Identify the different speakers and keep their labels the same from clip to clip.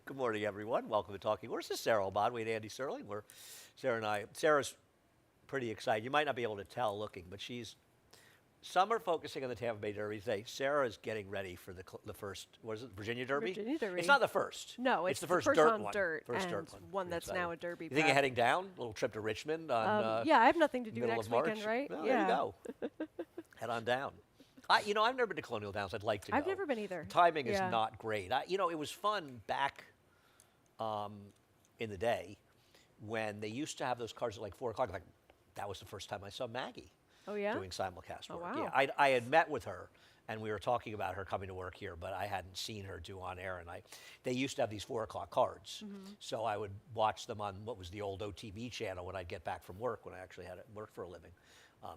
Speaker 1: Good morning, everyone. Welcome to Talking Horses. Sarah Obadwe and Andy Serling. Sarah's pretty excited. You might not be able to tell looking, but some are focusing on the Tampa Bay Derby today. Sarah is getting ready for the first, what is it, Virginia Derby?
Speaker 2: Virginia Derby.
Speaker 1: It's not the first.
Speaker 2: No, it's
Speaker 1: the first
Speaker 2: first
Speaker 1: dirt
Speaker 2: on
Speaker 1: one.
Speaker 2: dirt,
Speaker 1: First
Speaker 2: and
Speaker 1: dirt
Speaker 2: one
Speaker 1: Pretty
Speaker 2: that's
Speaker 1: exciting.
Speaker 2: now a Derby.
Speaker 1: You think you're heading down? A little trip to Richmond on
Speaker 2: yeah, I have nothing to do
Speaker 1: middle
Speaker 2: next
Speaker 1: of March?
Speaker 2: weekend, right?
Speaker 1: Well,
Speaker 2: yeah.
Speaker 1: there you go. Head on down. I've never been to Colonial Downs. I'd like to go.
Speaker 2: I've never been either.
Speaker 1: Timing is
Speaker 2: Yeah.
Speaker 1: not great. It was fun back in the day when they used to have those cars at like 4 o'clock. Like, that was the first time I saw Maggie
Speaker 2: Oh, yeah?
Speaker 1: doing simulcast
Speaker 2: Oh,
Speaker 1: work.
Speaker 2: wow.
Speaker 1: Yeah, I had met with her, and we were talking about her coming to work here, but I hadn't seen her do on air. And they used to have these 4 o'clock cards, so I would watch them on what was the old OTB channel when I'd get back from work, when I actually had to work for a living.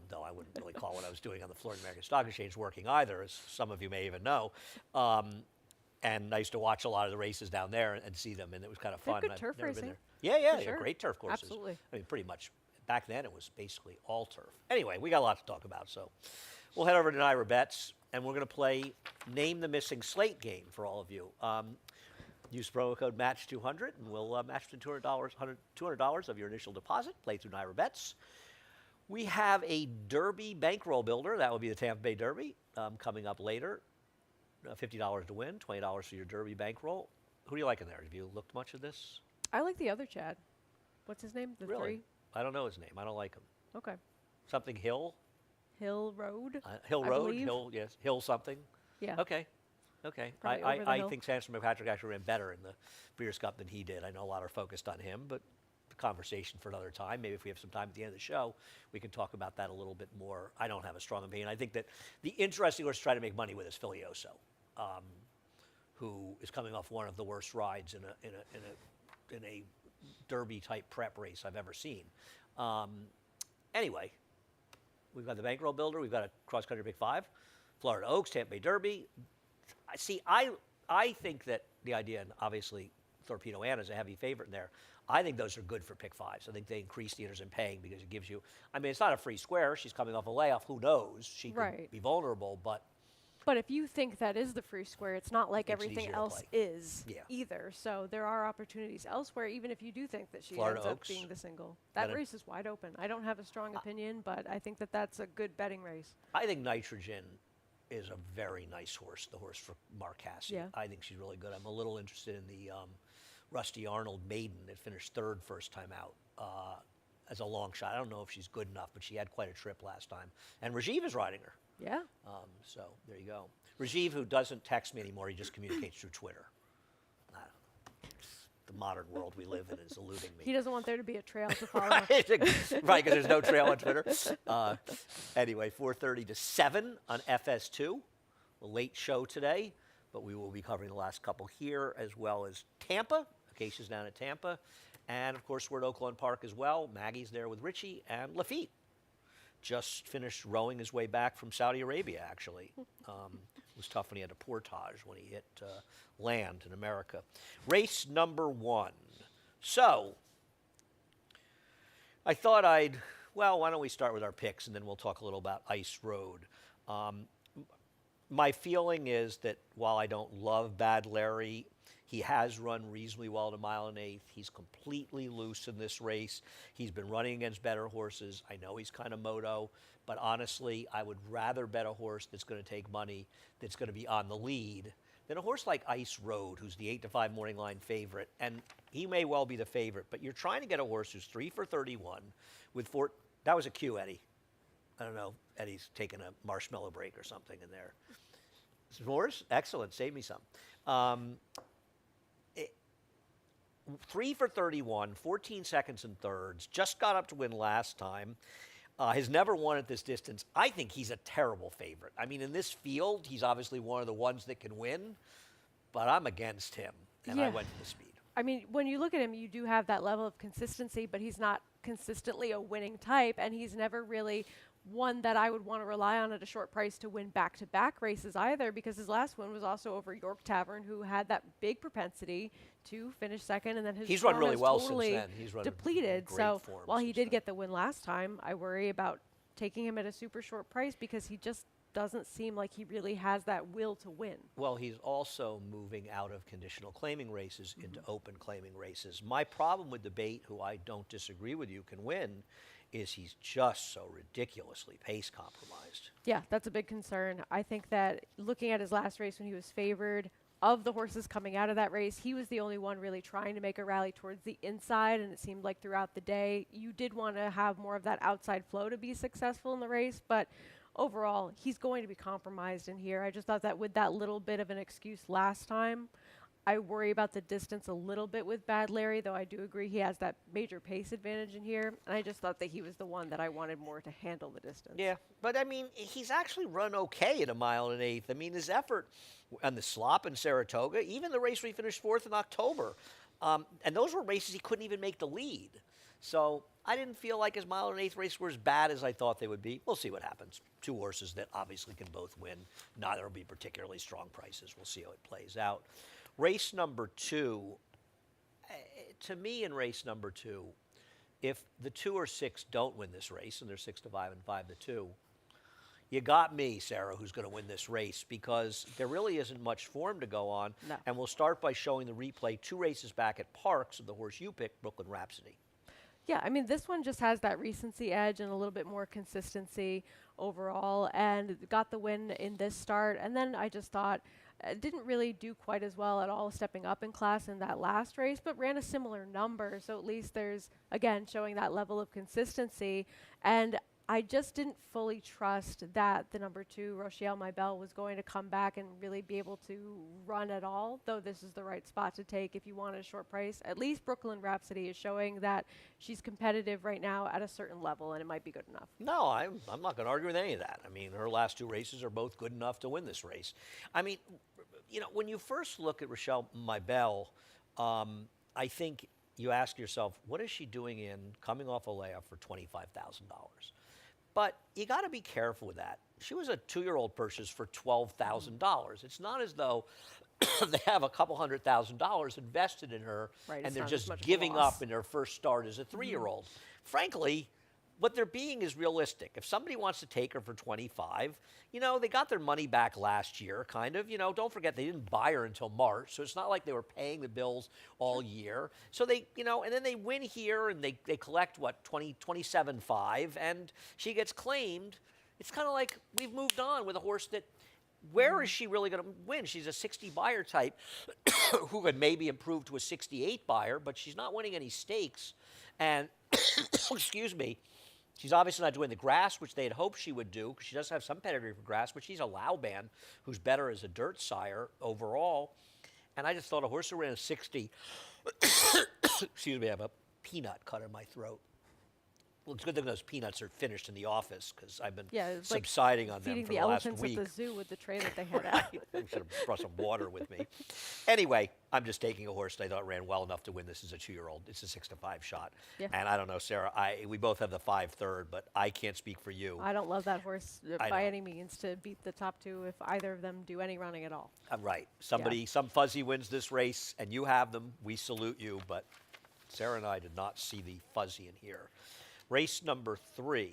Speaker 1: Though I wouldn't really call what I was doing on the Florida American Stock Exchange working either, as some of you may even know. And I used to watch a lot of the races down there and see them, and it was kind of
Speaker 2: They're
Speaker 1: fun.
Speaker 2: good
Speaker 1: I've
Speaker 2: turf
Speaker 1: never been
Speaker 2: racing.
Speaker 1: there. Yeah,
Speaker 2: For
Speaker 1: they're
Speaker 2: sure.
Speaker 1: great turf courses.
Speaker 2: Absolutely.
Speaker 1: I mean, pretty much. Back then, it was basically all turf. Anyway, we got a lot to talk about, so we'll head over to Naira Bets, and we're going to play Name the Missing Slate game for all of you. Use promo code MATCH200, and we'll match the $200 of your initial deposit. Play through Naira Bets. We have a Derby bankroll builder. That would be the Tampa Bay Derby coming up later. $50 to win, $20 for your Derby bankroll. Who do you like in there? Have you looked much at this?
Speaker 2: I like the other Chad. What's his name? The
Speaker 1: Really?
Speaker 2: three?
Speaker 1: I don't know his name. I don't like him.
Speaker 2: Okay.
Speaker 1: Something Hill?
Speaker 2: Hill Road?
Speaker 1: Hill
Speaker 2: I
Speaker 1: Road?
Speaker 2: believe.
Speaker 1: Hill, yes. Hill something?
Speaker 2: Yeah.
Speaker 1: Okay.
Speaker 2: Probably over the
Speaker 1: I
Speaker 2: hill.
Speaker 1: think Sanderson McPatrick actually ran better in the Breeders' Cup than he did. I know a lot are focused on him, but the conversation for another time. Maybe if we have some time at the end of the show, we can talk about that a little bit more. I don't have a strong opinion. I think that the interesting horse to try to make money with is Filioso, who is coming off one of the worst rides in a Derby type prep race I've ever seen. Anyway, we've got the bankroll builder. We've got a cross country Big Five, Florida Oaks, Tampa Bay Derby. I think that the idea, and obviously Torpedo Anna's a heavy favorite in there. I think those are good for pick fives. I think they increase the interest in paying because it gives you. I mean, it's not a free square. She's coming off a layoff. Who knows? She could
Speaker 2: Right.
Speaker 1: be vulnerable, but
Speaker 2: But if you think that is the free square, it's not like
Speaker 1: It's
Speaker 2: everything
Speaker 1: easier to
Speaker 2: else
Speaker 1: play.
Speaker 2: is
Speaker 1: Yeah.
Speaker 2: either. So there are opportunities elsewhere, even if you do think that she
Speaker 1: Florida
Speaker 2: ends up
Speaker 1: Oaks.
Speaker 2: being the single. That
Speaker 1: Then it-
Speaker 2: race is wide open. I don't have a strong opinion, but I think that that's a good betting race.
Speaker 1: I think Nitrogen is a very nice horse, the horse for Mark Cassidy.
Speaker 2: Yeah.
Speaker 1: I think she's really good. I'm a little interested in the Rusty Arnold Maiden that finished third first time out as a long shot. I don't know if she's good enough, but she had quite a trip last time. And Rajiv is riding her.
Speaker 2: Yeah.
Speaker 1: So there you go. Rajiv, who doesn't text me anymore, he just communicates through Twitter. I don't know. The modern world we live in is eluding me.
Speaker 2: He doesn't want there to be a trail to follow.
Speaker 1: Right, because there's no trail on Twitter. Anyway, 4:30 to 7 on FS2. A late show today, but we will be covering the last couple here, as well as Tampa. Acacia's down at Tampa. And, of course, we're at Oakland Park as well. Maggie's there with Richie. And Lafitte just finished rowing his way back from Saudi Arabia, actually. It was tough when he had a portage when he hit land in America. Race number 1. So, I thought why don't we start with our picks, and then we'll talk a little about Ice Road. My feeling is that while I don't love Bad Larry, he has run reasonably well at a mile and eighth. He's completely loose in this race. He's been running against better horses. I know he's kind of moto, but honestly, I would rather bet a horse that's going to take money, that's going to be on the lead, than a horse like Ice Road, who's the 8-5 morning line favorite. And he may well be the favorite, but you're trying to get a horse who's 3 for 31 with four. That was a cue, Eddie. I don't know. Eddie's taking a marshmallow break or something in there. S'mores? Excellent. Save me some. 3 for 31, 14 seconds and thirds. Just got up to win last time. Has never won at this distance. I think he's a terrible favorite. I mean, in this field, he's obviously one of the ones that can win, but I'm against him, and I
Speaker 2: Yeah.
Speaker 1: went to the speed.
Speaker 2: I mean, when you look at him, you do have that level of consistency, but he's not consistently a winning type, and he's never really one that I would want to rely on at a short price to win back-to-back races either, because his last win was also over York Tavern, who had that big propensity to finish second, and then his
Speaker 1: He's run
Speaker 2: form
Speaker 1: really
Speaker 2: has
Speaker 1: well since
Speaker 2: totally
Speaker 1: then. He's run
Speaker 2: depleted.
Speaker 1: great
Speaker 2: So
Speaker 1: form
Speaker 2: while he
Speaker 1: since
Speaker 2: did
Speaker 1: then.
Speaker 2: get the win last time, I worry about taking him at a super short price because he just doesn't seem like he really has that will to win.
Speaker 1: Well, he's also moving out of conditional claiming races into open claiming races. My problem with Debate, who I don't disagree with you can win, is he's just so ridiculously pace compromised.
Speaker 2: Yeah, that's a big concern. I think that looking at his last race when he was favored, of the horses coming out of that race, he was the only one really trying to make a rally towards the inside, and it seemed like throughout the day, you did want to have more of that outside flow to be successful in the race, but overall, he's going to be compromised in here. I just thought that with that little bit of an excuse last time, I worry about the distance a little bit with Bad Larry, though I do agree he has that major pace advantage in here. And I just thought that he was the one that I wanted more to handle the distance.
Speaker 1: Yeah, but I mean, he's actually run okay at 1.125 miles. I mean, his effort on the slop in Saratoga, even the race where he finished 4th in October, and those were races he couldn't even make the lead. So I didn't feel like his 1.125 race were as bad as I thought they would be. We'll see what happens. Two horses that obviously can both win. Neither will be particularly strong prices. We'll see how it plays out. Race number 2, to me in race number 2, if the 2 or 6 don't win this race, and they're 6-5 and 5-2, you got me, Sarah, who's going to win this race, because there really isn't much form to go on.
Speaker 2: No.
Speaker 1: And we'll start by showing the replay 2 races back at Parks of the horse you picked, Brooklyn Rhapsody.
Speaker 2: Yeah, I mean, this one just has that recency edge and a little bit more consistency overall, and got the win in this start. And then I just thought didn't really do quite as well at all stepping up in class in that last race, but ran a similar number. So at least there's, again, showing that level of consistency. And I just didn't fully trust that the number 2, Rochelle Maybell, was going to come back and really be able to run at all, though this is the right spot to take if you want a short price. At least Brooklyn Rhapsody is showing that she's competitive right now at a certain level, and it might be good enough.
Speaker 1: No, I'm not going to argue with any of that. I mean, her last 2 races are both good enough to win this race. I mean, you know, when you first look at Rochelle Maybell, I think you ask yourself, what is she doing in coming off a layoff for $25,000? But you got to be careful with that. She was a 2-year-old purchase for $12,000. It's not as though they have a couple $100,000 invested in her,
Speaker 2: Right,
Speaker 1: and
Speaker 2: it's
Speaker 1: they're
Speaker 2: not as
Speaker 1: just
Speaker 2: much of a
Speaker 1: giving
Speaker 2: loss.
Speaker 1: up in her first start as a 3-year-old. Frankly, what they're being is realistic. If somebody wants to take her for 25, you know, they got their money back last year, kind of. You know, don't forget, they didn't buy her until March, so it's not like they were paying the bills all year. So they, you know, and then they win here, and they collect, what, 27.5, and she gets claimed. It's kind of like we've moved on with a horse that, where is she really going to win? She's a 60 buyer type who could maybe improve to a 68 buyer, but she's not winning any stakes. And, excuse me, she's obviously not doing the grass, which they had hoped she would do, because she does have some pedigree for grass, but she's a Lauban, who's better as a dirt sire overall. And I just thought a horse who ran a 60, excuse me, I have a peanut cut in my throat. Well, it's good that those peanuts are finished in the office, because I've been
Speaker 2: it's like
Speaker 1: subsiding on them
Speaker 2: feeding
Speaker 1: for
Speaker 2: the
Speaker 1: the last
Speaker 2: elephants
Speaker 1: week.
Speaker 2: at the zoo with the tray that they had out.
Speaker 1: Right. I should have brought some water with me. Anyway, I'm just taking a horse that I thought ran well enough to win this as a 2-year-old. It's a 6-5 shot.
Speaker 2: Yeah.
Speaker 1: And I don't know, Sarah, we both have the 5/3, but I can't speak for you.
Speaker 2: I don't love that horse
Speaker 1: I
Speaker 2: by
Speaker 1: know.
Speaker 2: any means to beat the top 2 if either of them do any running at all.
Speaker 1: Right. Some fuzzy wins this race, and you have them. We salute you, but Sarah and I did not see the fuzzy in here. Race number 3.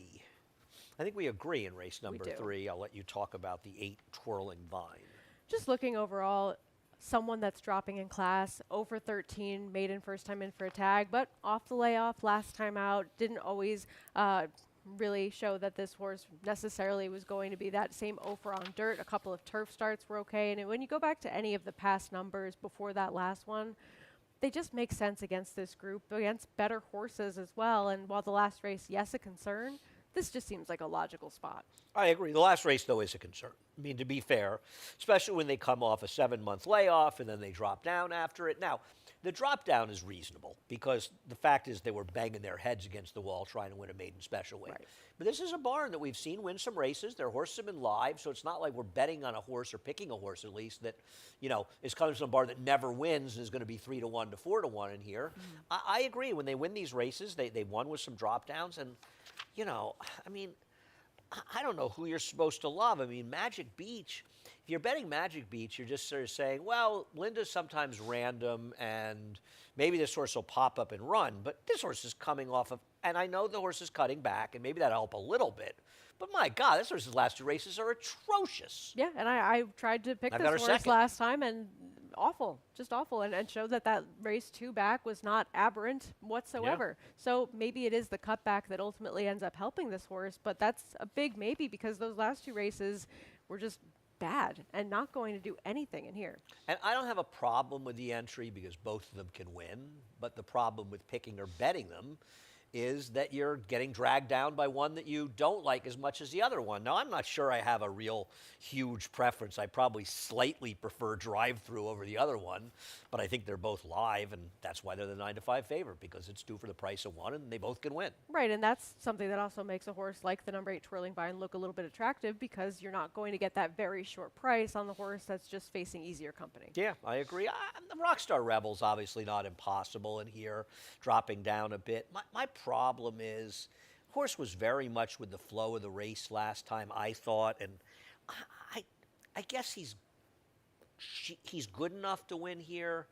Speaker 1: I think we agree in race number
Speaker 2: do.
Speaker 1: 3. I'll let you talk about the 8 Twirling Vine.
Speaker 2: Just looking overall, someone that's dropping in class, over 13, maiden first time in for a tag, but off the layoff last time out, didn't always really show that this horse necessarily was going to be that same Ophir on dirt. A couple of turf starts were okay, and when you go back to any of the past numbers before that last one, they just make sense against this group, against better horses as well. And while the last race, yes, a concern, this just seems like a logical spot.
Speaker 1: I agree. The last race, though, is a concern. I mean, to be fair, especially when they come off a 7-month layoff and then they drop down after it. Now, the drop down is reasonable, because the fact is they were banging their heads against the wall trying to win a maiden special weight.
Speaker 2: Right.
Speaker 1: But this is a barn that we've seen win some races. Their horses have been live, so it's not like we're betting on a horse or picking a horse, at least, that, you know, is coming from a barn that never wins and is going to be 3-1 to 4-1 in here. I agree. When they win these races, they won with some drop downs. And, you know, I mean, I don't know who you're supposed to love. I mean, Magic Beach, if you're betting Magic Beach, you're just sort of saying, well, Linda's sometimes random, and maybe this horse will pop up and run. But this horse is coming off of And I know the horse is cutting back, and maybe that'll help a little bit. But my God, this horse's last two races are atrocious.
Speaker 2: Yeah, and I tried to pick
Speaker 1: I've
Speaker 2: this
Speaker 1: got her
Speaker 2: horse
Speaker 1: second.
Speaker 2: last time, and awful, just awful, and showed that that race 2 back was not aberrant whatsoever. So maybe it is the cutback that ultimately ends up helping this horse, but that's a big maybe because those last 2 races were just bad and not going to do anything in here.
Speaker 1: And I don't have a problem with the entry because both of them can win. But the problem with picking or betting them is that you're getting dragged down by one that you don't like as much as the other one. Now, I'm not sure I have a real huge preference. I probably slightly prefer drive-through over the other one, but I think they're both live, and that's why they're the 9-5 favorite, because it's due for the price of one, and they both can win.
Speaker 2: Right, and that's something that also makes a horse like the number 8 Twirling Vine look a little bit attractive because you're not going to get that very short price on the horse that's just facing easier company.
Speaker 1: Yeah, I agree. The Rockstar Rebel's obviously not impossible in here, dropping down a bit. My problem is, horse was very much with the flow of the race last time, I thought, and I guess he's good enough to win here.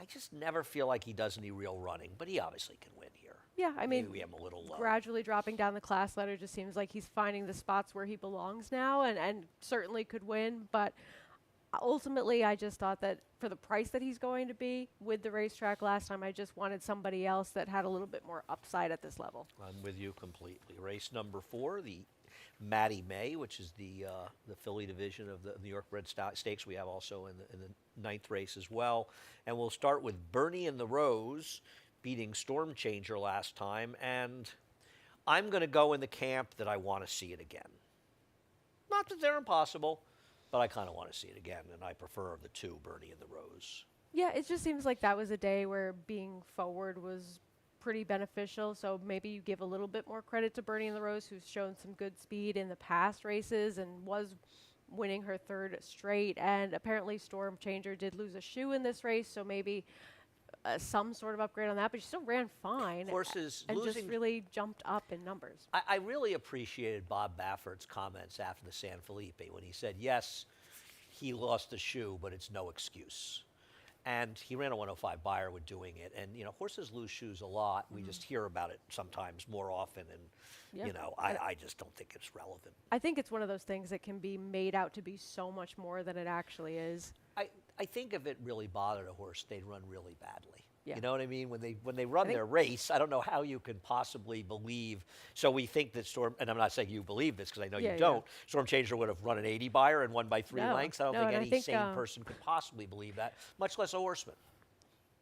Speaker 1: I just never feel like he does any real running, but he obviously can win here.
Speaker 2: Yeah, I mean,
Speaker 1: Maybe we have him a little low.
Speaker 2: gradually dropping down the class ladder just seems like he's finding the spots where he belongs now and certainly could win, but ultimately I just thought that for the price that he's going to be with the racetrack last time, I just wanted somebody else that had a little bit more upside at this level.
Speaker 1: I'm with you completely. Race number 4, the Mattie May, which is the filly division of the New York Bred Stakes. We have also in the 9th race as well. And we'll start with Bernie and the Rose beating Storm Changer last time. And I'm going to go in the camp that I want to see it again. Not that they're impossible, but I kind of want to see it again. And I prefer the 2, Bernie and the Rose.
Speaker 2: Yeah, it just seems like that was a day where being forward was pretty beneficial. So maybe you give a little bit more credit to Bernie and the Rose, who's shown some good speed in the past races and was winning her 3rd straight. And apparently Storm Changer did lose a shoe in this race, so maybe some sort of upgrade on that, but she still ran fine.
Speaker 1: Horses
Speaker 2: and
Speaker 1: losing,
Speaker 2: just really jumped up in numbers.
Speaker 1: I really appreciated Bob Baffert's comments after the San Felipe when he said, yes, he lost the shoe, but it's no excuse. And he ran a 105 Beyer with doing it. And, you know, horses lose shoes a lot. We just hear about it sometimes more often. And, you know, I just don't think it's relevant.
Speaker 2: I think it's one of those things that can be made out to be so much more than it actually is.
Speaker 1: I think if it really bothered a horse, they'd run really badly.
Speaker 2: Yeah.
Speaker 1: You know what I mean? When they run their race, I don't know how you can possibly believe. So we think that Storm, and I'm not saying you believe this because I know you don't. Storm Changer would have run an 80 Beyer and won by 3 lengths. I don't think any sane person could possibly believe that, much less a horseman.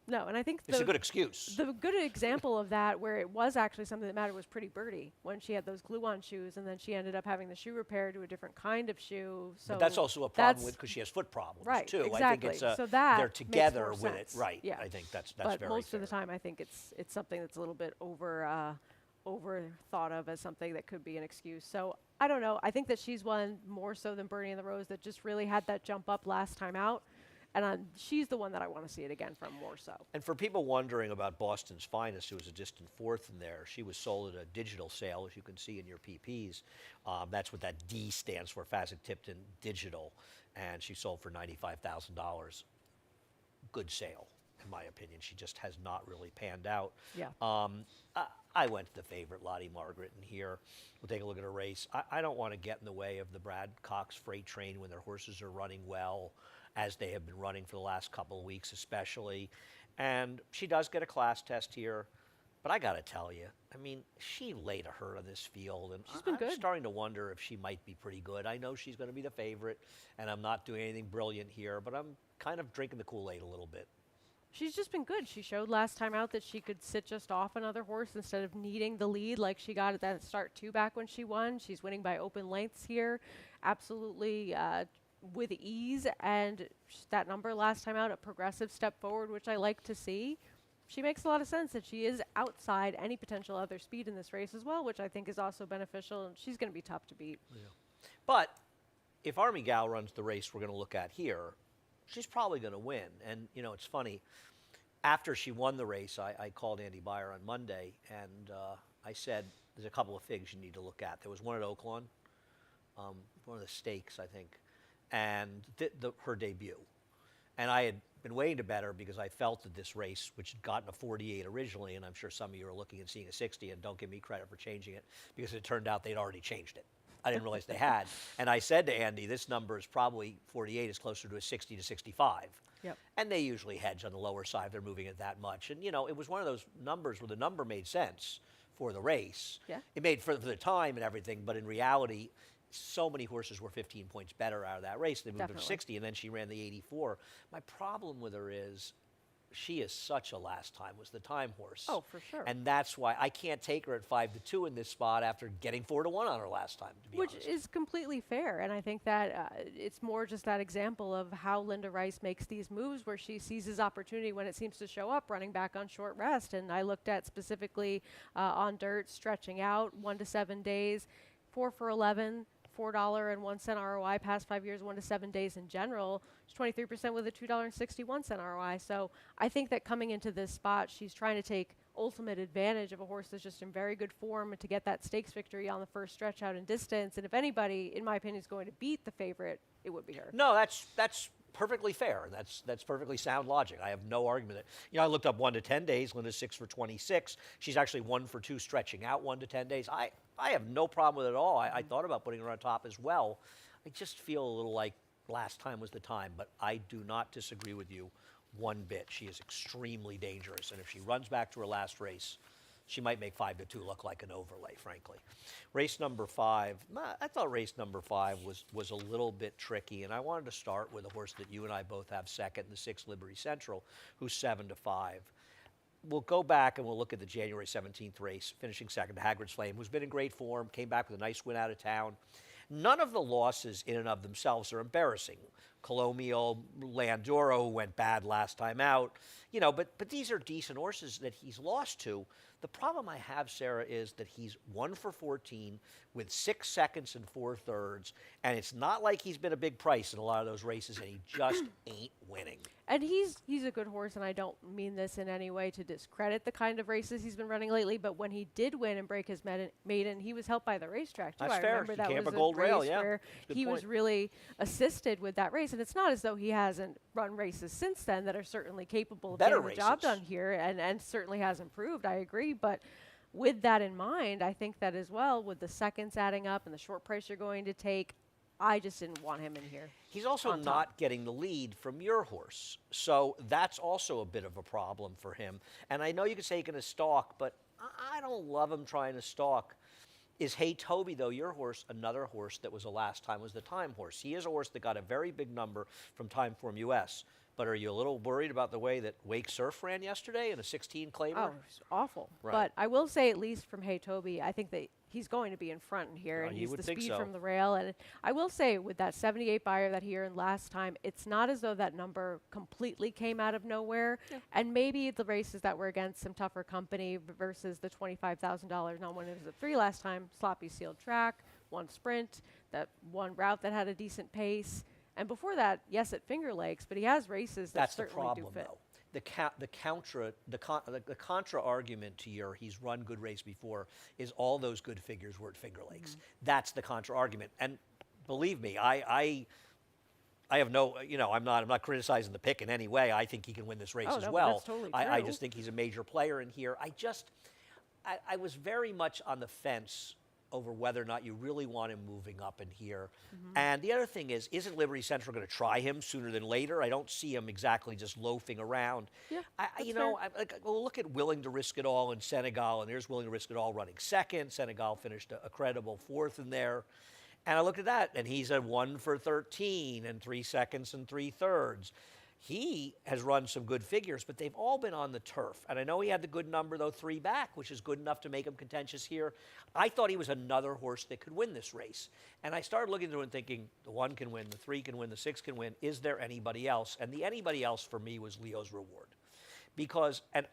Speaker 2: No, and I think
Speaker 1: it's a good excuse.
Speaker 2: The good example of that, where it was actually something that mattered, was Pretty Birdie when she had those glue-on shoes, and then she ended up having the shoe repaired to a different kind of shoe. So
Speaker 1: but that's also a problem with because she has foot problems too.
Speaker 2: Exactly.
Speaker 1: I think it's
Speaker 2: so that
Speaker 1: they're together
Speaker 2: makes
Speaker 1: with
Speaker 2: more
Speaker 1: it,
Speaker 2: sense.
Speaker 1: right?
Speaker 2: Yeah.
Speaker 1: I think that's
Speaker 2: but
Speaker 1: very
Speaker 2: most
Speaker 1: fair.
Speaker 2: of the time, I think it's something that's a little bit over thought of as something that could be an excuse. So I don't know. I think that she's one more so than Bernie and the Rose that just really had that jump up last time out. And she's the one that I want to see it again from more so.
Speaker 1: And for people wondering about Boston's Finest, who was a distant 4th in there, she was sold at a digital sale, as you can see in your PPs. That's what that D stands for, Fasig-Tipton Digital. And she sold for $95,000. Good sale, in my opinion. She just has not really panned out.
Speaker 2: Yeah.
Speaker 1: I went to the favorite, Lottie Margaret, in here. We'll take a look at her race. I don't want to get in the way of the Brad Cox Freight Train when their horses are running well, as they have been running for the last couple of weeks especially. And she does get a class test here. But I got to tell you, I mean, she laid a hurt on this field. And
Speaker 2: She's been good.
Speaker 1: I'm starting to wonder if she might be pretty good. I know she's going to be the favorite, and I'm not doing anything brilliant here, but I'm kind of drinking the Kool-Aid a little bit.
Speaker 2: She's just been good. She showed last time out that she could sit just off another horse instead of needing the lead like she got at that start 2 back when she won. She's winning by open lengths here. Absolutely with ease, and that number last time out, a progressive step forward, which I like to see. She makes a lot of sense that she is outside any potential other speed in this race as well, which I think is also beneficial, and she's going to be tough to beat.
Speaker 1: Yeah. But if Army Gal runs the race we're going to look at here, she's probably going to win. And, you know, it's funny. After she won the race, I called Andy Beyer on Monday, and I said, there's a couple of things you need to look at. There was one at Oaklawn, one of the stakes, I think, and her debut. And I had been waiting to bet her because I felt that this race, which had gotten a 48 originally, and I'm sure some of you are looking and seeing a 60, and don't give me credit for changing it, because it turned out they'd already changed it. I didn't realize they had. And I said to Andy, this number is probably 48 is closer to a 60 to 65.
Speaker 2: Yep.
Speaker 1: And they usually hedge on the lower side. They're moving it that much. And, it was one of those numbers where the number made sense for the race.
Speaker 2: Yeah.
Speaker 1: It made for the time and everything, but in reality, so many horses were 15 points better out of that race. They moved her to
Speaker 2: Definitely.
Speaker 1: 60, and then she ran the 84. My problem with her is she is such a last time, was the time horse.
Speaker 2: Oh, for sure.
Speaker 1: And that's why I can't take her at 5-2 in this spot after getting 4-1 on her last time, to be
Speaker 2: Which
Speaker 1: honest.
Speaker 2: is completely fair. And I think that it's more just that example of how Linda Rice makes these moves where she seizes opportunity when it seems to show up, running back on short rest. And I looked at specifically on dirt, stretching out 1 to 7 days, 4 for 11. $4.01 ROI past 5 years, 1 to 7 days in general. It's 23% with a $2.61 ROI. So I think that coming into this spot, she's trying to take ultimate advantage of a horse that's just in very good form to get that stakes victory on the first stretch out in distance. And if anybody, in my opinion, is going to beat the favorite, it would be her.
Speaker 1: No, that's perfectly fair, and that's perfectly sound logic. I have no argument. I looked up 1 to 10 days. Linda's 6 for 26. She's actually 1 for 2 stretching out 1 to 10 days. I have no problem with it at all. I thought about putting her on top as well. I just feel a little like last time was the time, but I do not disagree with you one bit. She is extremely dangerous, and if she runs back to her last race, she might make 5-2 look like an overlay, frankly. Race number 5, I thought race number 5 was a little bit tricky, and I wanted to start with a horse that you and I both have second, the 6 Liberty Central, who's 7-5. We'll go back and we'll look at the January 17th race, finishing second to Hagrid's Flame, who's been in great form, came back with a nice win out of town. None of the losses in and of themselves are embarrassing. Colonial, Landoro, who went bad last time out, but these are decent horses that he's lost to. The problem I have, Sarah, is that he's 1 for 14 with 6 seconds and 4 thirds, and it's not like he's been a big price in a lot of those races, and he just ain't winning.
Speaker 2: And he's a good horse, and I don't mean this in any way to discredit the kind of races he's been running lately, but when he did win and break his maiden, he was helped by the racetrack, too.
Speaker 1: That's
Speaker 2: I
Speaker 1: fair.
Speaker 2: remember
Speaker 1: He
Speaker 2: that
Speaker 1: came
Speaker 2: was
Speaker 1: up a
Speaker 2: a
Speaker 1: gold
Speaker 2: race
Speaker 1: rail, yeah.
Speaker 2: where
Speaker 1: Good
Speaker 2: he was
Speaker 1: point.
Speaker 2: really assisted with that race, and it's not as though he hasn't run races since then that are certainly capable of
Speaker 1: Better
Speaker 2: getting the job
Speaker 1: races.
Speaker 2: done here, and certainly has improved, I agree, but with that in mind, I think that as well, with the seconds adding up and the short price you're going to take, I just didn't want him in here.
Speaker 1: He's also
Speaker 2: on
Speaker 1: not
Speaker 2: top.
Speaker 1: getting the lead from your horse. So that's also a bit of a problem for him. And I know you could say he can stalk, but I don't love him trying to stalk. Is Hey Toby, though, your horse, another horse that was the last time, was the time horse? He is a horse that got a very big number from Timeform US. But are you a little worried about the way that Wake Surf ran yesterday in a 16 claimer?
Speaker 2: Oh, it's awful.
Speaker 1: Right.
Speaker 2: But I will say, at least from Hey Toby, I think that he's going to be in front here,
Speaker 1: Yeah,
Speaker 2: and
Speaker 1: you
Speaker 2: he's
Speaker 1: would
Speaker 2: the
Speaker 1: think
Speaker 2: speed
Speaker 1: so.
Speaker 2: from the rail. And I will say, with that 78 buyer that he earned last time, it's not as though that number completely came out of nowhere.
Speaker 1: Yeah.
Speaker 2: And maybe the races that were against some tougher company versus the $25,000 not when it was at 3 last time, sloppy sealed track, 1 sprint, that 1 route that had a decent pace. And before that, yes, at Finger Lakes, but he has races that
Speaker 1: That's the
Speaker 2: certainly
Speaker 1: problem,
Speaker 2: do fit.
Speaker 1: though. The contra argument to your he's run good race before is all those good figures were at Finger Lakes. That's the contra argument. And believe me, I have no, I'm not criticizing the pick in any way. I think he can win this race
Speaker 2: Oh,
Speaker 1: as
Speaker 2: no, but
Speaker 1: well.
Speaker 2: that's totally
Speaker 1: I
Speaker 2: true.
Speaker 1: just think he's a major player in here. I was very much on the fence over whether or not you really want him moving up in here. And the other thing is, isn't Liberty Central going to try him sooner than later? I don't see him exactly just loafing around.
Speaker 2: Yeah,
Speaker 1: Well, look at Willing to Risk It All in Senegal, and there's Willing to Risk It All running second. Senegal finished a credible 4th in there. And I looked at that, and he's at 1 for 13 and 3 seconds and 3 thirds. He has run some good figures, but they've all been on the turf. And I know he had the good number, though, 3 back, which is good enough to make him contentious here. I thought he was another horse that could win this race. And I started looking through and thinking, the 1 can win, the 3 can win, the 6 can win. Is there anybody else? And the anybody else for me was Leo's Reward. Because, and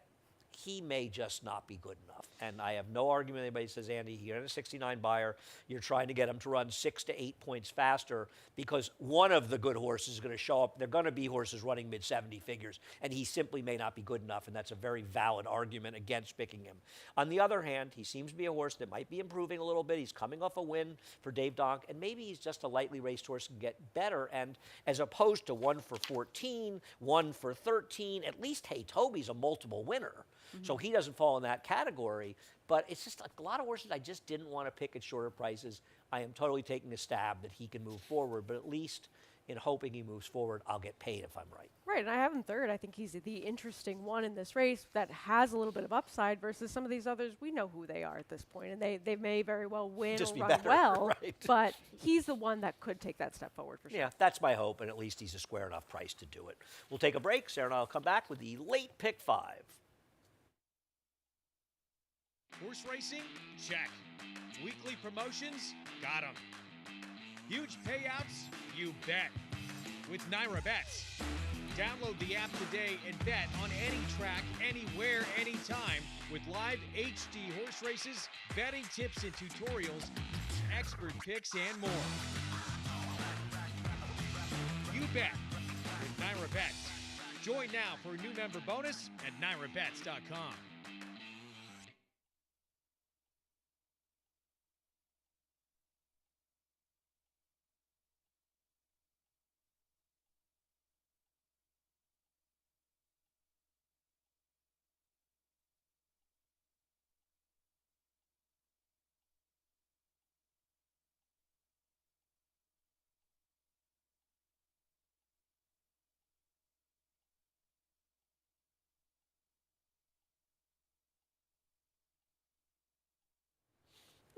Speaker 1: he may just not be good enough. And I have no argument anybody says, Andy, you're in a 69 buyer, you're trying to get him to run 6 to 8 points faster because one of the good horses is going to show up. They're going to be horses running mid-70 figures, and he simply may not be good enough, and that's a very valid argument against picking him. On the other hand, he seems to be a horse that might be improving a little bit. He's coming off a win for Dave Donk, and maybe he's just a lightly raced horse and get better. And as opposed to 1 for 14, 1 for 13, at least Hey Toby's a multiple winner. So he doesn't fall in that category. But it's just a lot of horses I just didn't want to pick at shorter prices. I am totally taking a stab that he can move forward, but at least in hoping he moves forward, I'll get paid if I'm right.
Speaker 2: Right, and I have him third. I think he's the interesting one in this race that has a little bit of upside versus some of these others. We know who they are at this point, and they may very well win
Speaker 1: Just
Speaker 2: or
Speaker 1: be
Speaker 2: run
Speaker 1: better,
Speaker 2: well,
Speaker 1: right.
Speaker 2: but he's the one that could take that step forward for sure.
Speaker 1: Yeah, that's my hope, and at least he's a square enough price to do it. We'll take a break. Sarah and I will come back with the late pick 5.
Speaker 3: Horse racing? Check. Weekly promotions? Got 'em. Huge payouts? You bet. With Naira Bets. Download the app today and bet on any track, anywhere, anytime with live HD horse races, betting tips and tutorials, expert picks, and more. You bet with Naira Bets. Join now for a new member bonus at NairaBets.com.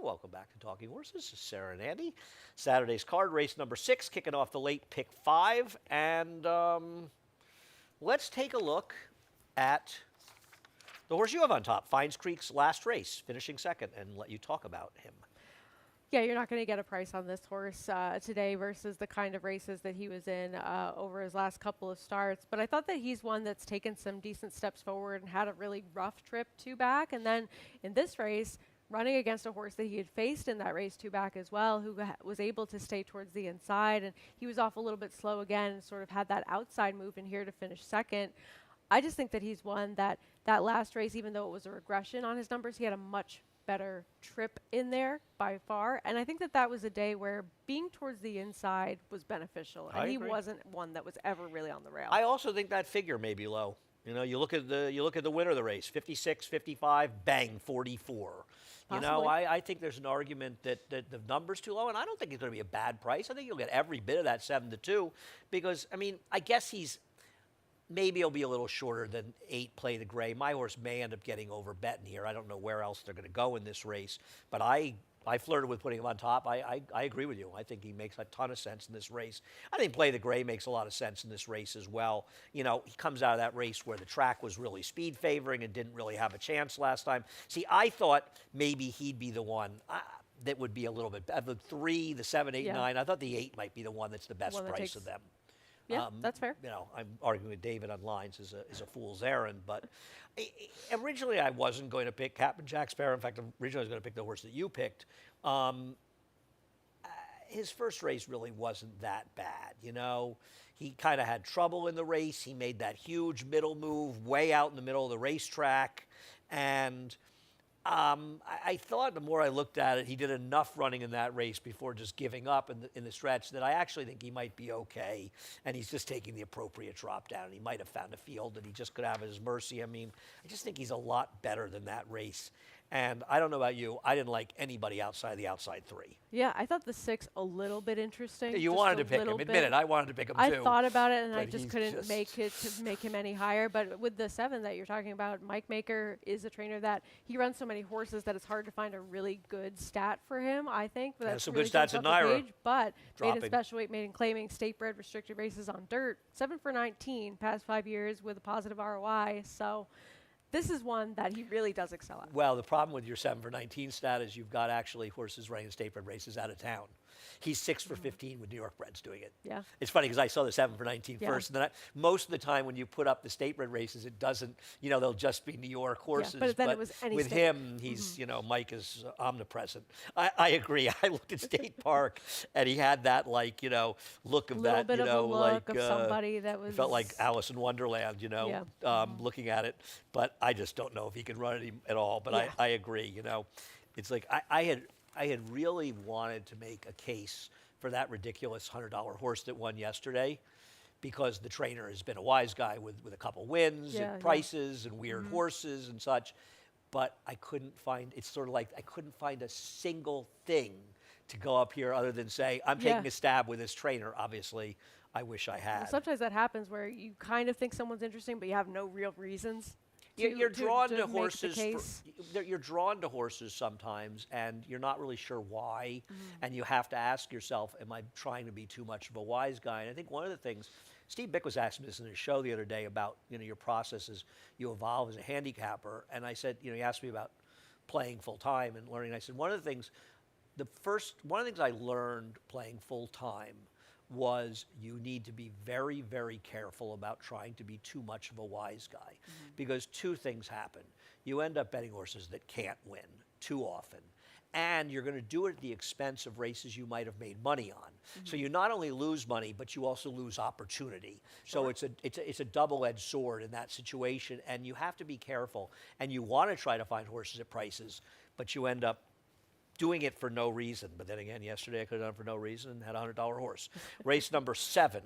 Speaker 1: Welcome back to Talking Horses. This is Sarah and Andy. Saturday's card, race number 6, kicking off the late pick 5. And let's take a look at the horse you have on top, Fines Creek's last race, finishing second, and let you talk about him.
Speaker 2: Yeah, you're not going to get a price on this horse today versus the kind of races that he was in over his last couple of starts. But I thought that he's one that's taken some decent steps forward and had a really rough trip 2 back. And then in this race, running against a horse that he had faced in that race 2 back as well, who was able to stay towards the inside. And he was off a little bit slow again and sort of had that outside move in here to finish second. I just think that he's one that last race, even though it was a regression on his numbers, he had a much better trip in there by far. And I think that was a day where being towards the inside was beneficial. And he wasn't one that was ever really on the rail.
Speaker 1: I also think that figure may be low. You know, you look at the winner of the race, 56, 55, bang, 44. You know, I think there's an argument that the number's too low, and I don't think it's going to be a bad price. I think you'll get every bit of that 7 to 2 because, I mean, I guess maybe he'll be a little shorter than 8 Play the Gray. My horse may end up getting over betting here. I don't know where else they're going to go in this race, but I flirted with putting him on top. I agree with you. I think he makes a ton of sense in this race. I think Play the Gray makes a lot of sense in this race as well. You know, he comes out of that race where the track was really speed favoring and didn't really have a chance last time. See, I thought maybe he'd be the one that would be a little bit better. The 3, the 7, 8, 9. I thought the 8 might be the one that's the best price of them.
Speaker 2: Yeah, that's fair.
Speaker 1: You know, I'm arguing with David on lines is a fool's errand, but originally I wasn't going to pick Captain Jack Sparrow. In fact, originally I was going to pick the horse that you picked. His first race really wasn't that bad, you know. He kind of had trouble in the race. He made that huge middle move way out in the middle of the racetrack, and I thought the more I looked at it, he did enough running in that race before just giving up in the stretch that I actually think he might be okay. And he's just taking the appropriate drop down. He might have found a field that he just could have at his mercy. I mean, I just think he's a lot better than that race. And I don't know about you, I didn't like anybody outside the outside 3.
Speaker 2: Yeah, I thought the 6 a little bit interesting.
Speaker 1: You wanted to pick him. Admit it, I wanted to pick him too.
Speaker 2: I thought about it, and I
Speaker 1: but
Speaker 2: just couldn't make him any higher. But with the 7 that you're talking about, Mike Maker is a trainer that he runs so many horses that it's hard to find a really good stat for him, I think. But that's
Speaker 1: some
Speaker 2: really
Speaker 1: good stats in Naira.
Speaker 2: But made in special weight, made in claiming, state-bred restricted races on dirt. 7 for 19 past 5 years with a positive ROI. So this is one that he really does excel at.
Speaker 1: Well, the problem with your 7 for 19 stat is you've got actually horses running state-bred races out of town. He's 6 for 15 with New York breds doing it.
Speaker 2: Yeah.
Speaker 1: It's funny because I saw the 7 for 19
Speaker 2: Yeah.
Speaker 1: first, and then most of the time when you put up the state bred races, it doesn't. They'll just be New York horses.
Speaker 2: but then it was any
Speaker 1: with
Speaker 2: state.
Speaker 1: him, he's Mike is omnipresent. I agree. I looked at State Park, and he had that look of
Speaker 2: Little
Speaker 1: that
Speaker 2: bit of a look of
Speaker 1: like
Speaker 2: somebody that was
Speaker 1: felt like Alice in Wonderland.
Speaker 2: Yeah.
Speaker 1: Looking at it, but I just don't know if he can run it at all. But
Speaker 2: Yeah.
Speaker 1: I agree. It's like I had really wanted to make a case for that ridiculous $100 horse that won yesterday, because the trainer has been a wise guy with a couple wins
Speaker 2: Yeah,
Speaker 1: and prices and weird horses and such. But I couldn't find. It's sort of like I couldn't find a single thing to go up here other than say I'm taking a stab with this trainer. Obviously, I wish I had.
Speaker 2: Well, sometimes that happens where you kind of think someone's interesting, but you have no real reasons.
Speaker 1: You're drawn to
Speaker 2: make the
Speaker 1: horses.
Speaker 2: case.
Speaker 1: You're drawn to horses sometimes, and you're not really sure why. And you have to ask yourself, "Am I trying to be too much of a wise guy?" And I think one of the things Steve Bick was asking me this in his show the other day about your process as you evolve as a handicapper, and I said, he asked me about playing full time and learning. I said one of the things I learned playing full time was you need to be very, very careful about trying to be too much of a wise guy, because two things happen. You end up betting horses that can't win too often, and you're going to do it at the expense of races you might have made money on. So you not only lose money, but you also lose opportunity. So it's a double-edged sword in that situation, and you have to be careful. And you want to try to find horses at prices, but you end up doing it for no reason. But then again, yesterday I could have done it for no reason and had a $100 horse. Race number 7.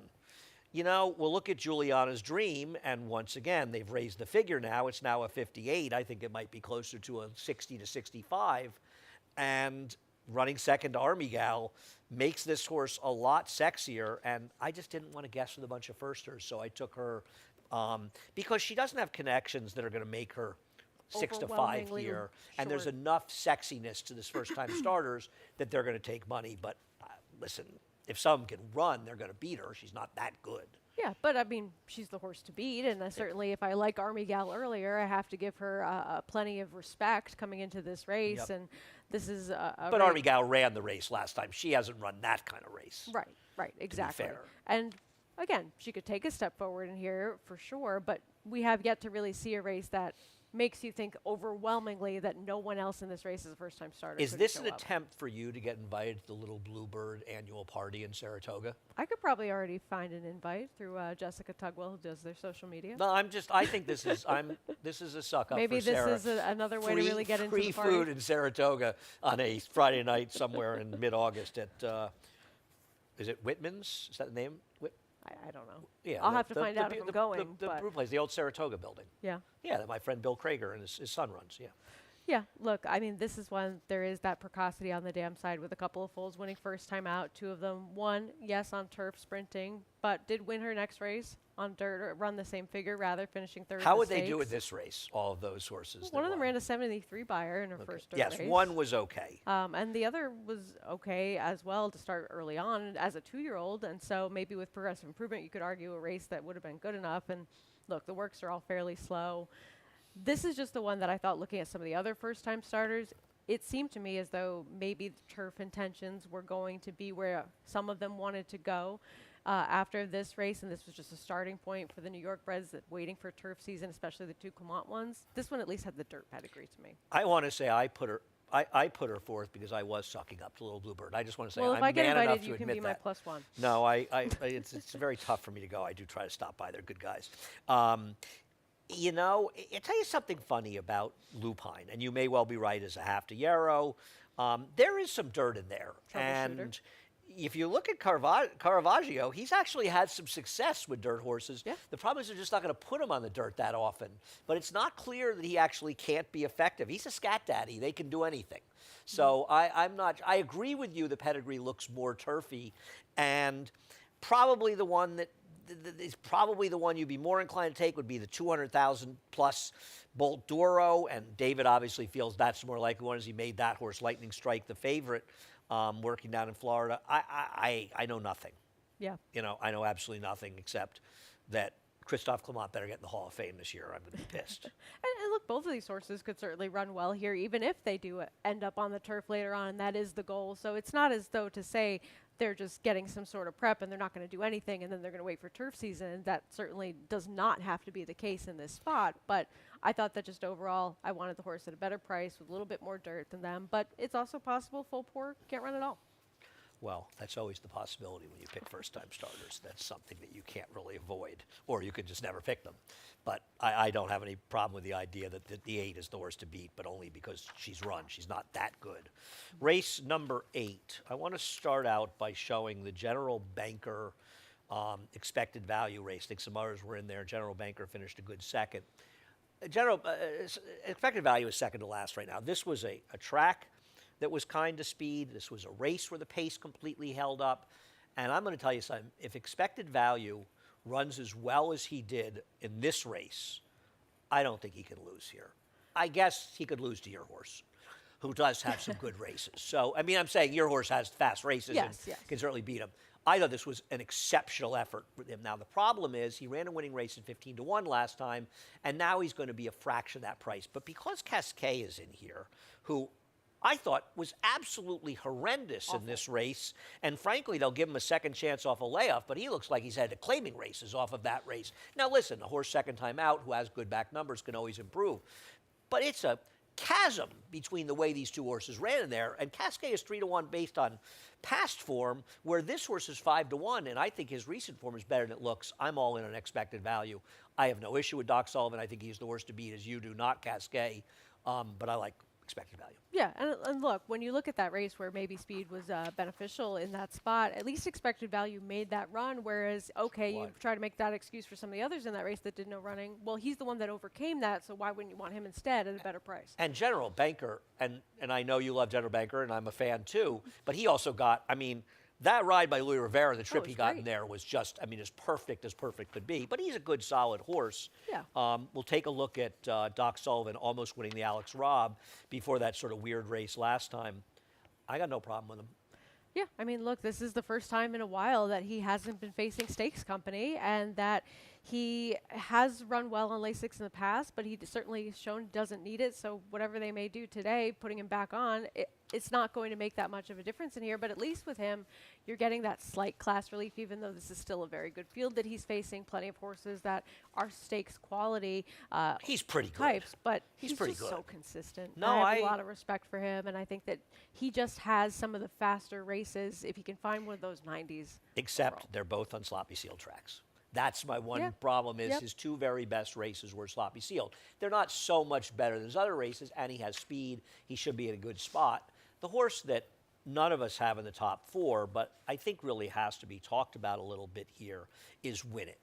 Speaker 1: We'll look at Juliana's Dream, and once again, they've raised the figure now. It's now a 58. I think it might be closer to a 60 to 65. And running second to Army Gal makes this horse a lot sexier, and I just didn't want to guess with a bunch of firsters, so I took her because she doesn't have connections that are going to make her 6 to 5
Speaker 2: Overwhelmingly
Speaker 1: here, and there's
Speaker 2: short.
Speaker 1: enough sexiness to this first-time starters that they're going to take money. But listen, if some can run, they're going to beat her. She's not that good.
Speaker 2: Yeah, but I mean, she's the horse to beat, and certainly if I like Army Gal earlier, I have to give her plenty of respect coming into this race,
Speaker 1: Yep.
Speaker 2: and this is a
Speaker 1: But
Speaker 2: race.
Speaker 1: Army Gal ran the race last time. She hasn't run that kind of race.
Speaker 2: Right, exactly.
Speaker 1: fair.
Speaker 2: And again, she could take a step forward in here for sure, but we have yet to really see a race that makes you think overwhelmingly that no one else in this race is a first-time starter.
Speaker 1: Is
Speaker 2: couldn't
Speaker 1: this
Speaker 2: show
Speaker 1: an
Speaker 2: up.
Speaker 1: attempt for you to get invited to the Little Bluebird annual party in Saratoga?
Speaker 2: I could probably already find an invite through Jessica Tugwell, who does their social media.
Speaker 1: No, I think this is this is a suck up
Speaker 2: Maybe
Speaker 1: for
Speaker 2: this
Speaker 1: Sarah.
Speaker 2: is another way to really get into
Speaker 1: free
Speaker 2: the party.
Speaker 1: food in Saratoga on a Friday night somewhere in mid-August at is it Whitman's? Is that the name?
Speaker 2: I don't know.
Speaker 1: Yeah,
Speaker 2: I'll have to find out if I'm going.
Speaker 1: The
Speaker 2: but
Speaker 1: brew place, the old Saratoga building.
Speaker 2: yeah.
Speaker 1: Yeah, that my friend Bill Krager and his son runs. Yeah.
Speaker 2: Yeah, look, I mean, this is one, there is that precocity on the dam side with a couple of foals winning first time out. 2 of them won, yes, on turf sprinting, but did win her next race on dirt, or run the same figure, rather, finishing third.
Speaker 1: How
Speaker 2: in the
Speaker 1: would they do
Speaker 2: stakes.
Speaker 1: at this race? All of those horses.
Speaker 2: One
Speaker 1: that
Speaker 2: of them
Speaker 1: won?
Speaker 2: ran a 73 buyer in her first dirt
Speaker 1: Yes,
Speaker 2: race.
Speaker 1: one was okay.
Speaker 2: And the other was okay as well to start early on as a 2-year-old. And so maybe with progressive improvement, you could argue a race that would have been good enough. And look, the works are all fairly slow. This is just the one that I thought, looking at some of the other first-time starters, it seemed to me as though maybe the turf intentions were going to be where some of them wanted to go after this race, and this was just a starting point for the New York breds that waiting for turf season, especially the 2 Clement ones. This one at least had the dirt pedigree to me.
Speaker 1: I want to say I put her fourth because I was sucking up to Little Bluebird. I just want to say
Speaker 2: Well,
Speaker 1: I'm
Speaker 2: if I get
Speaker 1: man enough
Speaker 2: invited,
Speaker 1: to
Speaker 2: you can
Speaker 1: admit
Speaker 2: be my
Speaker 1: that.
Speaker 2: +1.
Speaker 1: No, it's very tough for me to go. I do try to stop by. They're good guys. I tell you something funny about Lupine, and you may well be right as a half to Yarrow. There is some dirt in there.
Speaker 2: Troubleshooter.
Speaker 1: And if you look at Caravaggio, he's actually had some success with dirt horses.
Speaker 2: Yeah.
Speaker 1: The problem is they're just not going to put him on the dirt that often. But it's not clear that he actually can't be effective. He's a scat daddy. They can do anything. So I agree with you. The pedigree looks more turfy, and probably the one that is probably the one you'd be more inclined to take would be the 200,000 plus Bolt Doro, and David obviously feels that's the more likely one as he made that horse Lightning Strike the favorite working down in Florida. I know nothing.
Speaker 2: Yeah.
Speaker 1: I know absolutely nothing except that Christophe Clement better get in the Hall of Fame this year. I'm going to be pissed.
Speaker 2: And look, look, both of these horses could certainly run well here, even if they do end up on the turf later on, and that is the goal. So it's not as though to say they're just getting some sort of prep and they're not going to do anything and then they're going to wait for turf season. And that certainly does not have to be the case in this spot. But I thought that just overall, I wanted the horse at a better price with a little bit more dirt than them. But it's also possible full pour can't run at all.
Speaker 1: Well, that's always the possibility when you pick first-time starters. That's something that you can't really avoid, or you could just never pick them. But I don't have any problem with the idea that the 8 is the horse to beat, but only because she's run. She's not that good. Race number 8. I want to start out by showing the General Banker expected value race. I think some others were in there. General Banker finished a good second. Expected value is second to last right now. This was a track that was kind of speed. This was a race where the pace completely held up. And I'm going to tell you something. If expected value runs as well as he did in this race, I don't think he can lose here. I guess he could lose to your horse, who does have some good races. So, I mean, I'm saying your horse has fast races and can certainly beat him. I thought this was an exceptional effort for him. Now, the problem is he ran a winning race at 15-1 last time, and now he's going to be a fraction of that price. But because Casquet is in here, who I thought was absolutely horrendous in this race. And frankly, they'll give him a second chance off a layoff, but he looks like he's had claiming races off of that race. Now listen, a horse second time out who has good back numbers can always improve. But it's a chasm between the way these two horses ran in there. And Casquet is 3-1 based on past form, where this horse is 5-1. And I think his recent form is better than it looks. I'm all in on expected value. I have no issue with Doc Sullivan. I think he's the horse to beat, as you do, not Casquet. But I like expected value.
Speaker 2: Yeah, and look, when you look at that race where maybe speed was beneficial in that spot, at least expected value made that run, whereas, okay, you try to make that excuse for some of the others in that race that did no running. Well, he's the one that overcame that, so why wouldn't you want him instead at a better price?
Speaker 1: And General Banker, and I know you love General Banker, and I'm a fan too, but he also got, I mean, that ride by Louis Rivera, the trip he got in there was just, I mean, as perfect could be. But he's a good, solid horse.
Speaker 2: Yeah.
Speaker 1: We'll take a look at Doc Sullivan almost winning the Alex Robb before that sort of weird race last time. I got no problem with him.
Speaker 2: Yeah, I mean, look, this is the first time in a while that he hasn't been facing stakes company, and that he has run well on Lasix in the past, but he certainly shown he doesn't need it. So whatever they may do today, putting him back on, it's not going to make that much of a difference in here. But at least with him, you're getting that slight class relief, even though this is still a very good field that he's facing. Plenty of horses that are stakes quality.
Speaker 1: He's pretty good.
Speaker 2: Types, but
Speaker 1: he's pretty
Speaker 2: just
Speaker 1: good.
Speaker 2: So consistent.
Speaker 1: No,
Speaker 2: I have a lot of respect for him, and I think that he just has some of the faster races if he can find one of those 90s.
Speaker 1: Except they're both on sloppy sealed tracks. That's my one problem is his two very best races were sloppy sealed. They're not so much better than his other races, and he has speed. He should be in a good spot. The horse that none of us have in the top 4, but I think really has to be talked about a little bit here, is Win It.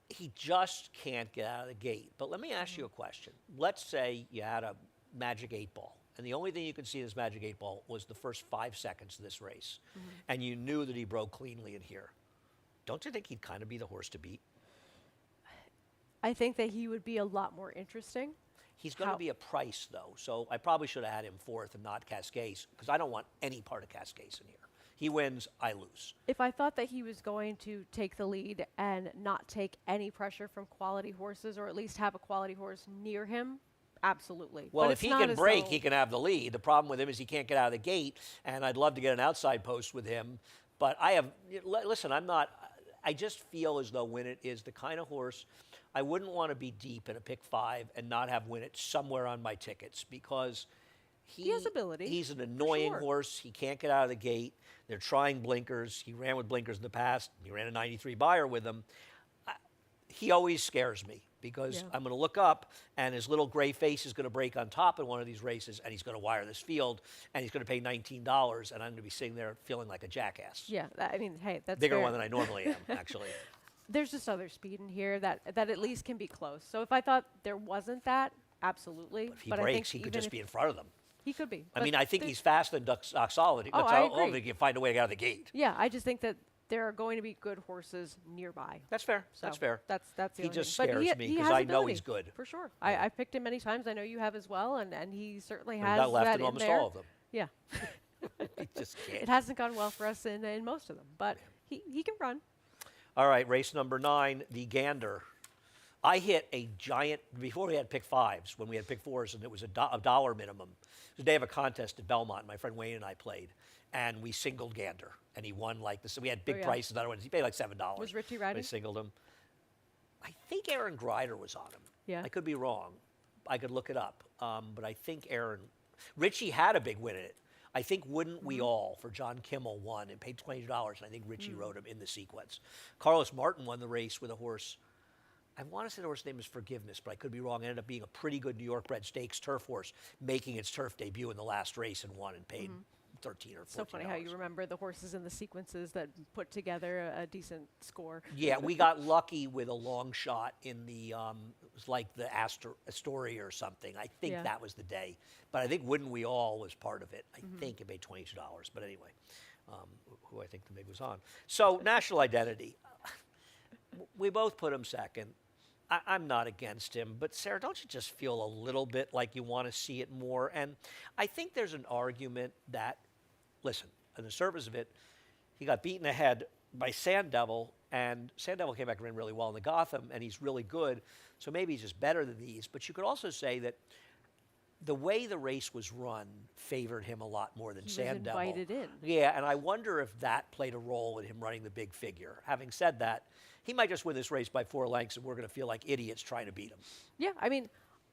Speaker 1: He just can't get out of the gate. But let me ask you a question. Let's say you had a magic 8-ball, and the only thing you could see in this magic 8-ball was the first 5 seconds of this race, and you knew that he broke cleanly in here. Don't you think he'd kind of be the horse to beat?
Speaker 2: I think that he would be a lot more interesting.
Speaker 1: He's going to be a price, though, so I probably should have had him 4th and not Cascais, because I don't want any part of Cascais in here. He wins, I lose.
Speaker 2: If I thought that he was going to take the lead and not take any pressure from quality horses, or at least have a quality horse near him, absolutely.
Speaker 1: Well,
Speaker 2: but
Speaker 1: if he can break, he can have the lead. The problem with him is he can't get out of the gate, and I'd love to get an outside post with him. But listen, I just feel as though Win It is the kind of horse I wouldn't want to be deep in a pick 5 and not have Win It somewhere on my tickets, because
Speaker 2: he has ability.
Speaker 1: He's an annoying horse. He can't get out of the gate. They're trying blinkers. He ran with blinkers in the past. He ran a 93 Beyer with them. He always scares me, because I'm going to look up and his little gray face is going to break on top in one of these races, and he's going to wire this field, and he's going to pay $19, and I'm going to be sitting there feeling like a jackass.
Speaker 2: Yeah, I mean, hey, that's
Speaker 1: bigger one than I normally am, actually.
Speaker 2: There's just other speed in here that at least can be close. So if I thought there wasn't that, absolutely.
Speaker 1: But if he breaks, he could just be in front of them.
Speaker 2: He could be.
Speaker 1: I mean, I think he's faster than Doc Sullivan.
Speaker 2: I agree.
Speaker 1: He can find a way to get out of the gate.
Speaker 2: Yeah, I just think that there are going to be good horses nearby.
Speaker 1: That's fair.
Speaker 2: So
Speaker 1: that's fair.
Speaker 2: That's the
Speaker 1: he
Speaker 2: only
Speaker 1: just
Speaker 2: thing.
Speaker 1: scares me, because I know he's good.
Speaker 2: For sure.
Speaker 1: Yeah.
Speaker 2: I've picked him many times. I know you have as well, and he certainly has
Speaker 1: got left
Speaker 2: that
Speaker 1: in almost
Speaker 2: there.
Speaker 1: all of them.
Speaker 2: Yeah.
Speaker 1: He just can't.
Speaker 2: It hasn't gone well for us in most of them, but he can run.
Speaker 1: All right, race number 9, the Gander. I hit a giant, before we had pick fives, when we had pick fours, and it was a dollar minimum. It was the day of a contest at Belmont. My friend Wayne and I played, and we singled Gander, and he won like this. We had big
Speaker 2: Oh, yeah.
Speaker 1: prices. He paid like $7.
Speaker 2: Was Richie
Speaker 1: I
Speaker 2: riding?
Speaker 1: singled him. I think Aaron Greider was on him.
Speaker 2: Yeah.
Speaker 1: I could be wrong. I could look it up. But I think Richie had a big win in it. I think Wouldn't We All for John Kimmel won and paid $22, and I think Richie rode him in the sequence. Carlos Martin won the race with a horse. I want to say the horse's name is Forgiveness, but I could be wrong. It ended up being a pretty good New York bred stakes turf horse, making its turf debut in the last race and won and paid 13 or 14.
Speaker 2: So funny how you remember the horses and the sequences that put together a decent score.
Speaker 1: Yeah, we got lucky with a long shot in the, it was like the Astoria or something. I think
Speaker 2: Yeah.
Speaker 1: that was the day. But I think Wouldn't We All was part of it. I think it made $22. But anyway, who I think the big was on. So National Identity. We both put him second. I'm not against him, but Sarah, don't you just feel a little bit like you want to see it more? And I think there's an argument that, listen, on the surface of it, he got beaten ahead by Sand Devil, and Sand Devil came back and ran really well in the Gotham, and he's really good, so maybe he's just better than these. But you could also say that the way the race was run favored him a lot more than
Speaker 2: He was
Speaker 1: Sand Devil.
Speaker 2: invited in.
Speaker 1: Yeah, and I wonder if that played a role in him running the big figure. Having said that, he might just win this race by 4 lengths, and we're going to feel like idiots trying to beat him.
Speaker 2: Yeah, I mean,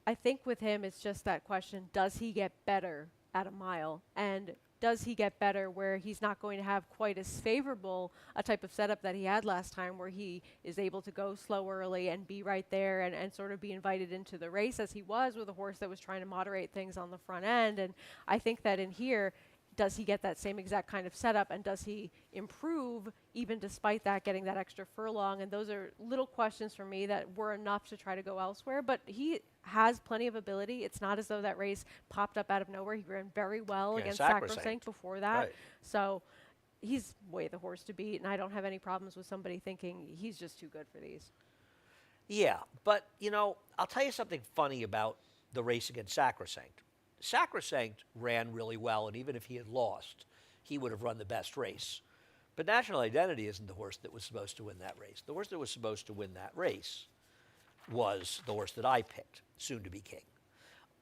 Speaker 2: I think with him, it's just that question, does he get better at a mile? And does he get better where he's not going to have quite as favorable a type of setup that he had last time, where he is able to go slow early and be right there and sort of be invited into the race as he was with a horse that was trying to moderate things on the front end. And I think that in here, does he get that same exact kind of setup, and does he improve even despite that, getting that extra furlong? And those are little questions for me that were enough to try to go elsewhere. But he has plenty of ability. It's not as though that race popped up out of nowhere. He ran very well against Sacrosanct before that.
Speaker 1: Right.
Speaker 2: So he's way the horse to beat, and I don't have any problems with somebody thinking he's just too good for these.
Speaker 1: Yeah, but, I'll tell you something funny about the race against Sacrosanct. Sacrosanct ran really well, and even if he had lost, he would have run the best race. But National Identity isn't the horse that was supposed to win that race. The horse that was supposed to win that race was the horse that I picked, Soon to Be King.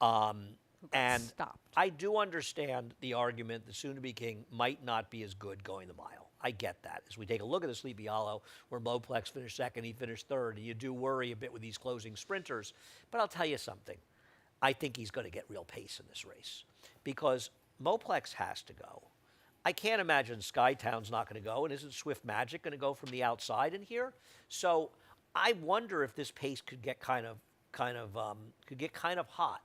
Speaker 1: And
Speaker 2: stopped.
Speaker 1: I do understand the argument that Soon to Be King might not be as good going the mile. I get that. As we take a look at the Sleepy Hollow, where Moplex finished second, he finished third, and you do worry a bit with these closing sprinters. But I'll tell you something. I think he's going to get real pace in this race because Moplex has to go. I can't imagine Skytown's not going to go, and isn't Swift Magic going to go from the outside in here? So I wonder if this pace could get kind of hot,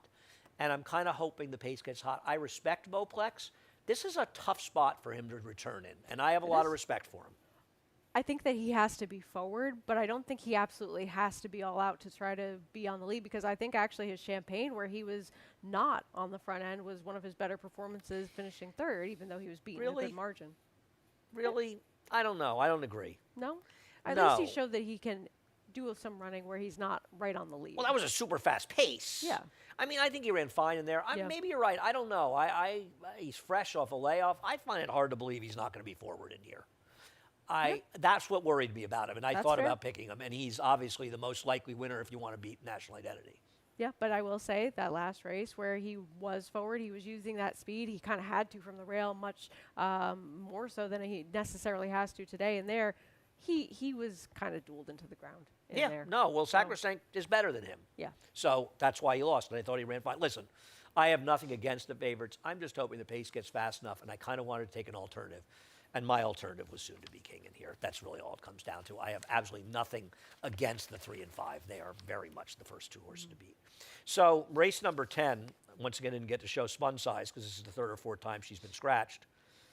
Speaker 1: and I'm kind of hoping the pace gets hot. I respect Moplex. This is a tough spot for him to return in, and I have a lot of respect for him.
Speaker 2: I think that he has to be forward, but I don't think he absolutely has to be all out to try to be on the lead, because I think actually his Champagne, where he was not on the front end, was one of his better performances, finishing third, even though he was beaten a good margin.
Speaker 1: Really? I don't know. I don't agree.
Speaker 2: No? At
Speaker 1: No.
Speaker 2: least he showed that he can do some running where he's not right on the lead.
Speaker 1: Well, that was a super fast pace.
Speaker 2: Yeah.
Speaker 1: I mean, I think he ran fine in there.
Speaker 2: Yeah.
Speaker 1: Maybe you're right. I don't know. He's fresh off a layoff. I find it hard to believe he's not going to be forward in here. That's what worried me about him, and I
Speaker 2: That's
Speaker 1: thought
Speaker 2: fair.
Speaker 1: about picking him, and he's obviously the most likely winner if you want to beat National Identity.
Speaker 2: Yeah, but I will say that last race where he was forward, he was using that speed. He kind of had to from the rail much more so than he necessarily has to today. And there, he was kind of dueled into the ground in there.
Speaker 1: No, well, Sacrosanct is better than him.
Speaker 2: Yeah.
Speaker 1: So that's why he lost, and I thought he ran fine. Listen, I have nothing against the favorites. I'm just hoping the pace gets fast enough, and I kind of wanted to take an alternative. And my alternative was Soon to Be King in here. That's really all it comes down to. I have absolutely nothing against the 3 and 5. They are very much the first two horses to beat. So race number 10, once again, didn't get to show Spun Size because this is the 3rd or 4th time she's been scratched.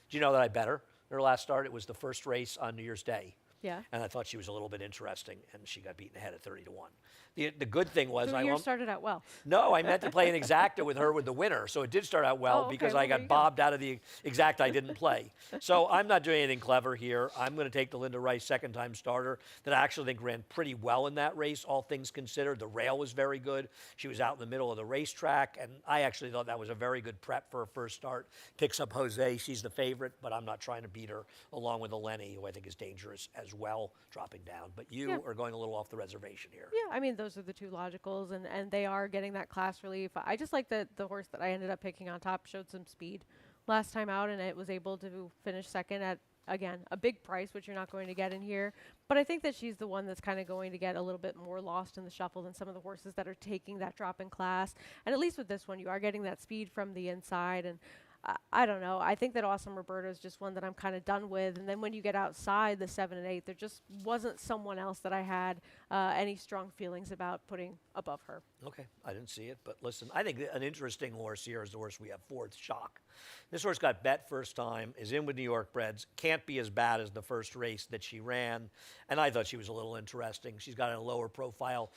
Speaker 1: Do you know that I bet her? Her last start, it was the first race on New Year's Day.
Speaker 2: Yeah.
Speaker 1: And I thought she was a little bit interesting, and she got beaten ahead at 30 to 1. The good thing was
Speaker 2: So
Speaker 1: I
Speaker 2: the year
Speaker 1: won.
Speaker 2: started out well.
Speaker 1: No, I meant to play an exacta with her with the winner, so it did start out well
Speaker 2: Oh, okay,
Speaker 1: because
Speaker 2: well,
Speaker 1: I
Speaker 2: there
Speaker 1: got
Speaker 2: you go.
Speaker 1: bobbed out of the exacta I didn't play. So I'm not doing anything clever here. I'm going to take the Linda Rice second-time starter that I actually think ran pretty well in that race, all things considered. The rail was very good. She was out in the middle of the racetrack, and I actually thought that was a very good prep for her first start. Picks up Jose. She's the favorite, but I'm not trying to beat her along with Eleni, who I think is dangerous as as well, dropping down. But you
Speaker 2: Yeah.
Speaker 1: are going a little off the reservation here.
Speaker 2: Yeah, I mean, those are the two logicals, and they are getting that class relief. I just like that the horse that I ended up picking on top showed some speed last time out, and it was able to finish second at, again, a big price, which you're not going to get in here. But I think that she's the one that's kind of going to get a little bit more lost in the shuffle than some of the horses that are taking that drop in class. And at least with this one, you are getting that speed from the inside, and I don't know. I think that Awesome Roberta is just one that I'm kind of done with. And then when you get outside the 7 and 8, there just wasn't someone else that I had any strong feelings about putting above her.
Speaker 1: Okay, I didn't see it, but listen, I think an interesting horse here is the horse we have fourth, Shock. This horse got bet first time, is in with New York breds, can't be as bad as the first race that she ran, and I thought she was a little interesting. She's got a lower profile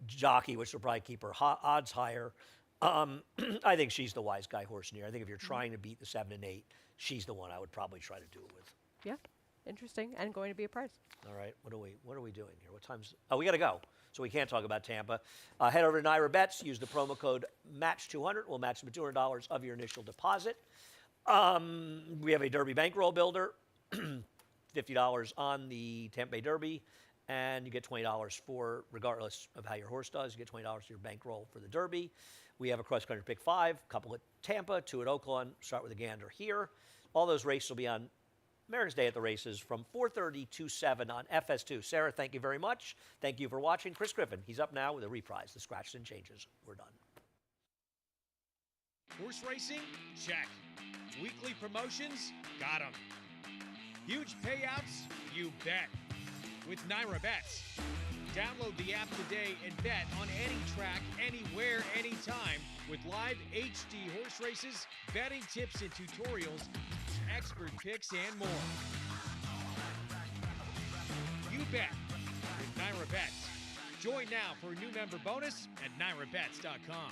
Speaker 1: jockey, which will probably keep her odds higher. I think she's the wise guy horse in here. I think if you're trying to beat the 7 and 8, she's the one I would probably try to do it with.
Speaker 2: Yeah, interesting, and going to be a prize.
Speaker 1: All right, what are we doing here? What time's? Oh, we got to go. So we can't talk about Tampa. Head over to Naira Bets. Use the promo code MATCH200. We'll match the $200 of your initial deposit. We have a Derby bankroll builder. $50 on the Tampa Bay Derby, and you get $20 for, regardless of how your horse does, you get $20 for your bankroll for the Derby. We have a cross-country pick 5, a couple at Tampa, 2 at Oakland. Start with a gander here. All those races will be on America's Day at the Races from 4:30 to 7 on FS2. Sarah, thank you very much. Thank you for watching. Chris Griffin, he's up now with a reprise. The scratches and changes. We're done.
Speaker 3: Horse racing? Check. Weekly promotions? Got 'em. Huge payouts? You bet. With Naira Bets. Download the app today and bet on any track, anywhere, anytime with live HD horse races, betting tips and tutorials, expert picks, and more. You bet with Naira Bets. Join now for a new member bonus at NairaBets.com.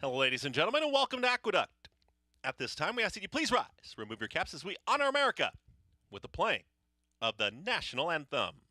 Speaker 4: Hello, ladies and gentlemen, and welcome to Aqueduct. At this time, we ask that you please rise, remove your caps as we honor America with the playing of the national anthem.